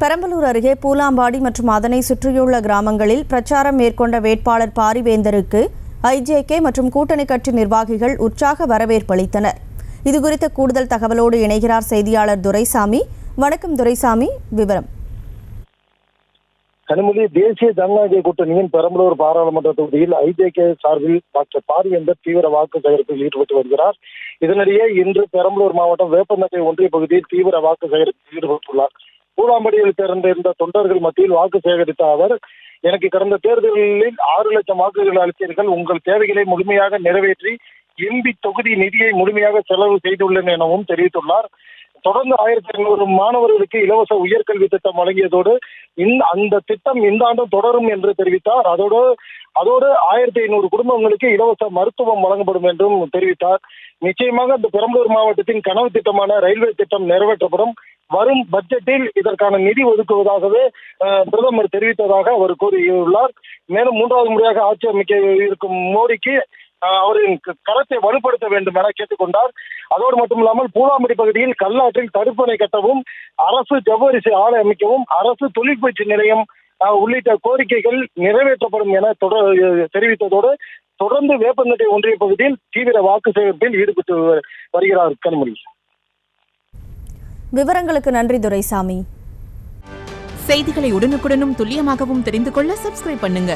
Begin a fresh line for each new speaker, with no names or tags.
பெரம்பலூர் அருகே பூலாம்பாடி மற்றும் அதனை சுற்றியுள்ள கிராமங்களில் பிரச்சாரம் மேற்கொண்ட வேட்பாளர் பாரிவேந்தருக்கு ஐஜேகே மற்றும் கூட்டணி கட்சி நிர்வாகிகள் உற்சாக வரவேற்பு அளித்தனர். இதுகுறித்த கூடுதல் தகவலோடு இணைகிறார் செய்தியாளர் துரைசாமி. வணக்கம் துரைசாமி, விவரம்.
கனிமொழி, தேசிய ஜனநாயக கூட்டணியின் பெரம்பலூர் பாராளுமன்ற தொகுதியில் ஐஜேகே சார்பில் டாக்டர் பாரிவேந்தர் தீவிர வாக்கு சேகரிப்பில் ஈடுபட்டு வருகிறார். இதனிடையே இன்று பெரம்பலூர் மாவட்டம் வேப்பநகை ஒன்றிய பகுதியில் தீவிர வாக்கு சேகரிப்பில் ஈடுபட்டுள்ளார். பூலாம்படியில் திறந்திருந்த தொண்டர்கள் மத்தியில் வாக்கு சேகரித்த அவர், எனக்கு கடந்த தேர்தலில் 6 லட்சம் வாக்குகள் அளித்தீர்கள், உங்கள் தேவைகளை முழுமையாக நிறைவேற்றி எம்பி தொகுதி நிதியை முழுமையாக செலவு செய்துள்ளேன் எனவும் தெரிவித்துள்ளார். தொடர்ந்து 1200 மாணவர்களுக்கு இலவச உயர்கல்வி திட்டம் வழங்கியதோடு அந்த திட்டம் இந்த ஆண்டும் தொடரும் என்று தெரிவித்தார். அதோடு 1500 குடும்பங்களுக்கு இலவச மருத்துவம் வழங்கப்படும் என்றும் தெரிவித்தார். நிச்சயமாக இந்த பெரம்பலூர் மாவட்டத்தின் கனவு திட்டமான ரயில்வே திட்டம் நிறைவேற்றப்படும். வரும் பட்ஜெட்டில் இதற்கான நிதி ஒதுக்குவதாகவே பிரதமர் தெரிவித்ததாக அவர் கூறியுள்ளார். மேலும் 3வது முறையாக ஆட்சி அமைக்க இருக்கும் மோடிக்கு அவரின் கரத்தை வலுப்படுத்த வேண்டும் என கேட்டுக்கொண்டார். அதோடு மட்டுமில்லாமல் பூலாம்படி பகுதியில் கல்லாற்றில் தடுப்பணை கட்டவும், அரசு ஜவ்வரிசி ஆலை அமைக்கவும், அரசு தொழிற்பயிற்சி நிலையம் உள்ளிட்ட கோரிக்கைகள் நிறைவேற்றப்படும் என தெரிவித்ததோடு தொடர்ந்து வேப்பநகை ஒன்றிய பகுதியில் தீவிர வாக்கு சேகரிப்பில் ஈடுபட்டு வருகிறார். கனிமொழி,
விவரங்களுக்கு நன்றி துரைசாமி.
செய்திகளை உடனுக்குடனும் துல்லியமாகவும் தெரிந்து கொள்ள சப்ஸ்கிரைப் பண்ணுங்க.